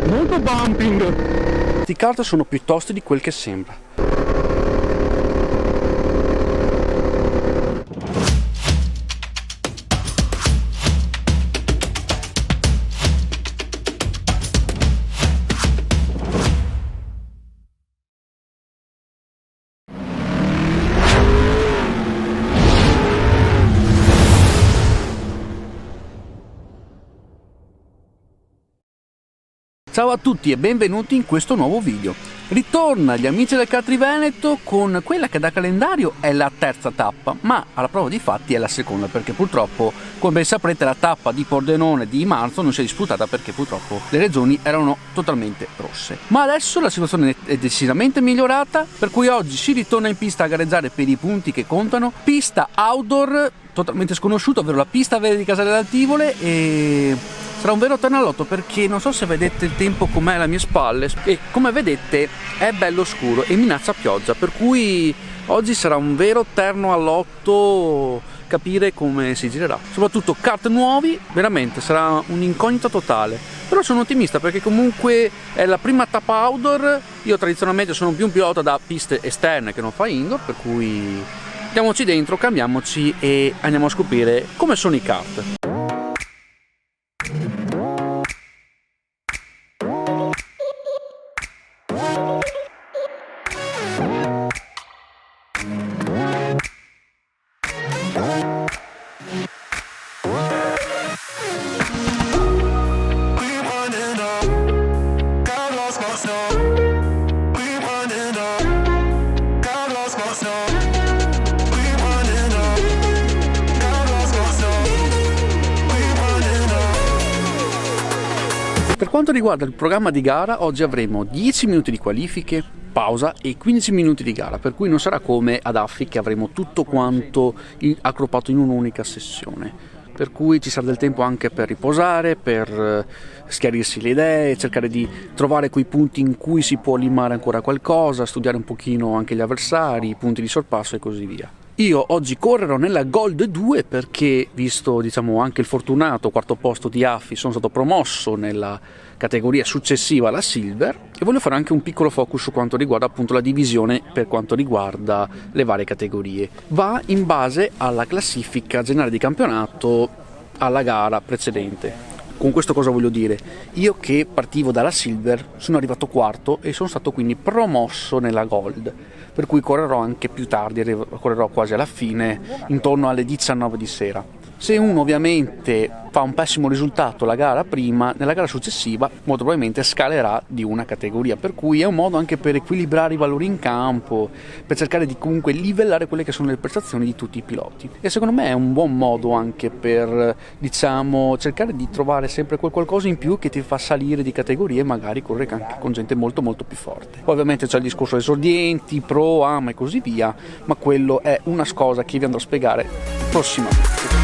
Molto bumping. Questi kart sono più tosti di quel che sembra. Ciao a tutti e benvenuti in questo nuovo video. Ritorna gli amici del Kart Veneto con quella che da calendario è la terza tappa, ma alla prova di fatti è la seconda, perché purtroppo, come ben saprete, la tappa di Pordenone di marzo non si è disputata perché purtroppo le regioni erano totalmente rosse. Ma adesso la situazione è decisamente migliorata, per cui oggi si ritorna in pista a gareggiare per i punti che contano. Pista outdoor totalmente sconosciuta, ovvero la pista verde di Casale d'Altivole, e sarà un vero ternallotto perché non so se vedete il tempo com'è alle mie spalle e come vedete è bello scuro e minaccia pioggia, per cui oggi sarà un vero terno all'otto capire come si girerà. Soprattutto kart nuovi, veramente sarà un'incognita totale, però sono ottimista perché comunque è la prima tappa outdoor. Io tradizionalmente sono più un pilota da piste esterne che non fa indoor, per cui andiamoci dentro, cambiamoci e andiamo a scoprire come sono i kart. Per quanto riguarda il programma di gara, oggi avremo 10 minuti di qualifiche, pausa e 15 minuti di gara, per cui non sarà come ad Affi che avremo tutto quanto accroppato in un'unica sessione, per cui ci sarà del tempo anche per riposare, per schiarirsi le idee, cercare di trovare quei punti in cui si può limare ancora qualcosa, studiare un pochino anche gli avversari, i punti di sorpasso e così via. Io oggi correrò nella Gold 2 perché, visto anche il fortunato quarto posto di Affi, sono stato promosso nella categoria successiva alla Silver, e voglio fare anche un piccolo focus su quanto riguarda appunto la divisione per quanto riguarda le varie categorie. Va in base alla classifica generale di campionato alla gara precedente. Con questo cosa voglio dire? Io che partivo dalla Silver sono arrivato quarto e sono stato quindi promosso nella Gold, per cui correrò anche più tardi, correrò quasi alla fine, intorno alle 19 di sera. Se uno ovviamente fa un pessimo risultato la gara prima, nella gara successiva molto probabilmente scalerà di una categoria, per cui è un modo anche per equilibrare i valori in campo, per cercare di comunque livellare quelle che sono le prestazioni di tutti i piloti, e secondo me è un buon modo anche per cercare di trovare sempre quel qualcosa in più che ti fa salire di categorie e magari correre anche con gente molto molto più forte. Poi ovviamente c'è il discorso esordienti, pro, ama e così via, ma quello è una cosa che vi andrò a spiegare prossimamente.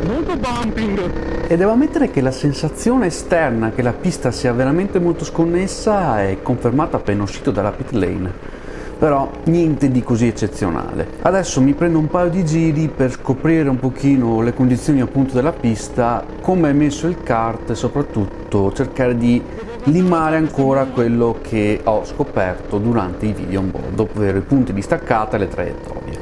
Molto bumping. E devo ammettere che la sensazione esterna che la pista sia veramente molto sconnessa è confermata appena uscito dalla pit lane, però niente di così eccezionale. Adesso mi prendo un paio di giri per scoprire un pochino le condizioni appunto della pista, come è messo il kart e soprattutto cercare di limare ancora quello che ho scoperto durante i video on board, ovvero i punti di staccata e le traiettorie.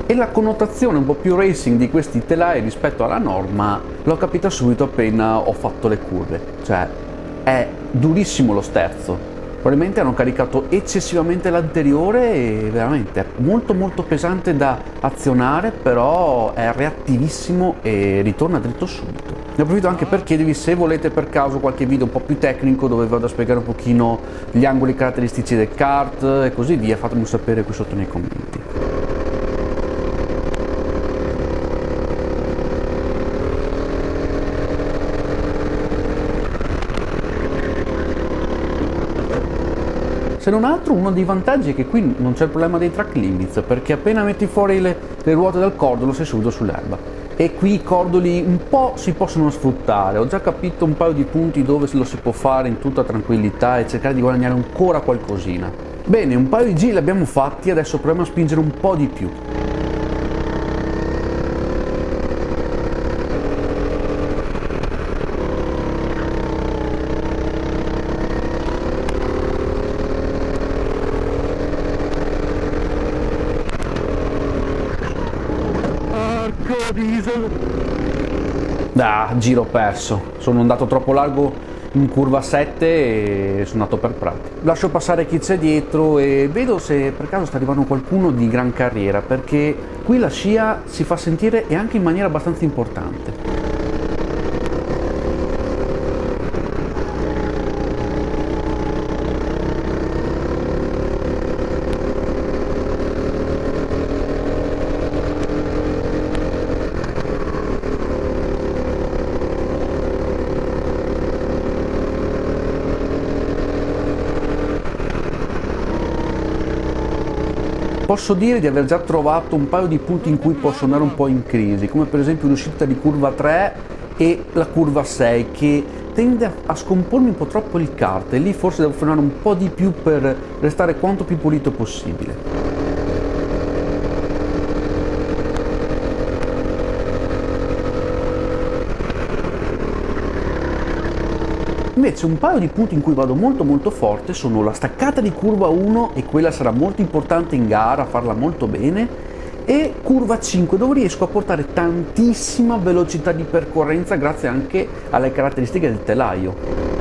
E la connotazione un po' più racing di questi telai rispetto alla norma l'ho capita subito appena ho fatto le curve, cioè è durissimo lo sterzo, probabilmente hanno caricato eccessivamente l'anteriore e veramente è molto molto pesante da azionare, però è reattivissimo e ritorna dritto subito. Ne approfitto anche per chiedervi se volete per caso qualche video un po' più tecnico dove vado a spiegare un pochino gli angoli caratteristici del kart e così via, fatemelo sapere qui sotto nei commenti. Se non altro, uno dei vantaggi è che qui non c'è il problema dei track limits, perché appena metti fuori le ruote dal cordolo sei subito sull'erba. E qui i cordoli un po' si possono sfruttare, ho già capito un paio di punti dove lo si può fare in tutta tranquillità e cercare di guadagnare ancora qualcosina. Bene, un paio di giri li abbiamo fatti, adesso proviamo a spingere un po' di più. Diesel. Giro perso, sono andato troppo largo in curva 7 e sono andato per Prati. Lascio passare chi c'è dietro e vedo se per caso sta arrivando qualcuno di gran carriera, perché qui la scia si fa sentire e anche in maniera abbastanza importante. Posso dire di aver già trovato un paio di punti in cui posso andare un po' in crisi, come per esempio l'uscita di curva 3 e la curva 6, che tende a scompormi un po' troppo il kart e lì forse devo frenare un po' di più per restare quanto più pulito possibile. Invece un paio di punti in cui vado molto forte sono la staccata di curva 1, e quella sarà molto importante in gara, farla molto bene, e curva 5 dove riesco a portare tantissima velocità di percorrenza grazie anche alle caratteristiche del telaio.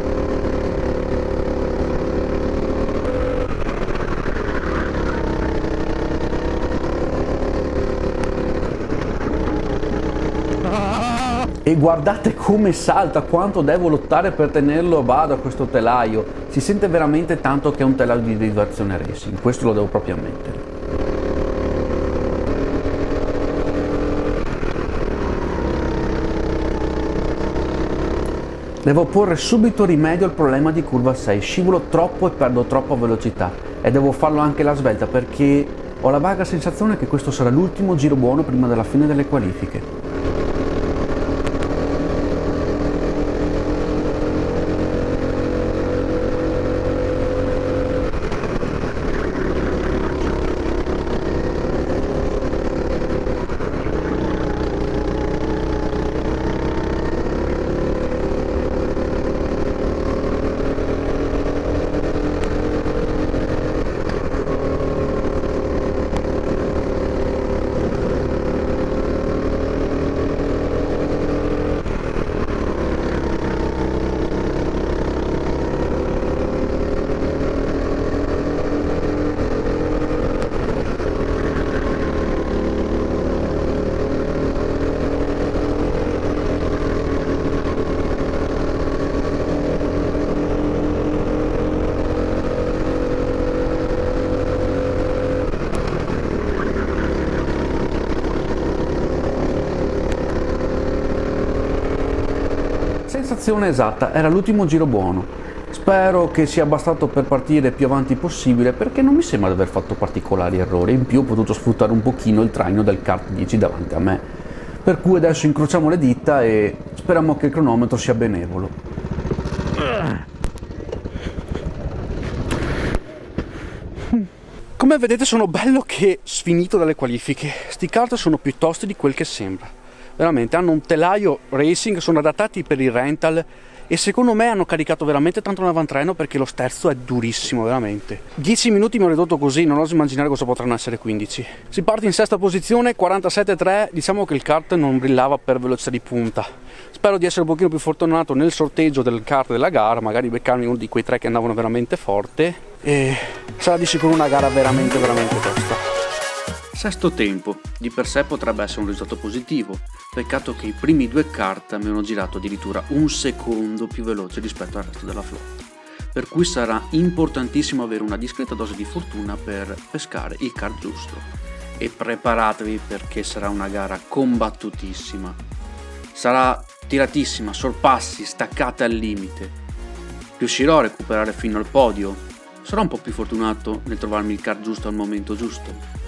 E guardate come salta, quanto devo lottare per tenerlo a bada questo telaio. Si sente veramente tanto che è un telaio di derivazione racing, questo lo devo proprio ammettere. Devo porre subito rimedio al problema di curva 6, scivolo troppo e perdo troppa velocità, e devo farlo anche alla svelta perché ho la vaga sensazione che questo sarà l'ultimo giro buono prima della fine delle qualifiche. Sensazione esatta, era l'ultimo giro buono. Spero che sia bastato per partire più avanti possibile, perché non mi sembra di aver fatto particolari errori. In più ho potuto sfruttare un pochino il traino del kart 10 davanti a me. Per cui adesso incrociamo le dita e speriamo che il cronometro sia benevolo. Come vedete sono bello che sfinito dalle qualifiche. Sti kart sono più tosti di quel che sembra. Veramente hanno un telaio racing, sono adattati per il rental e secondo me hanno caricato veramente tanto l'avantreno, perché lo sterzo è durissimo veramente. 10 minuti mi ho ridotto così, non oso immaginare cosa potranno essere 15. Si parte in sesta posizione, 47,3, diciamo che il kart non brillava per velocità di punta. Spero di essere un pochino più fortunato nel sorteggio del kart della gara, magari beccarmi uno di quei tre che andavano veramente forte, e sarà di sicuro una gara veramente tosta. Sesto tempo, di per sé potrebbe essere un risultato positivo, peccato che i primi due kart mi hanno girato addirittura un secondo più veloce rispetto al resto della flotta, per cui sarà importantissimo avere una discreta dose di fortuna per pescare il kart giusto. E preparatevi perché sarà una gara combattutissima, sarà tiratissima, sorpassi, staccate al limite. Riuscirò a recuperare fino al podio? sarò un po' più fortunato nel trovarmi il car giusto al momento giusto.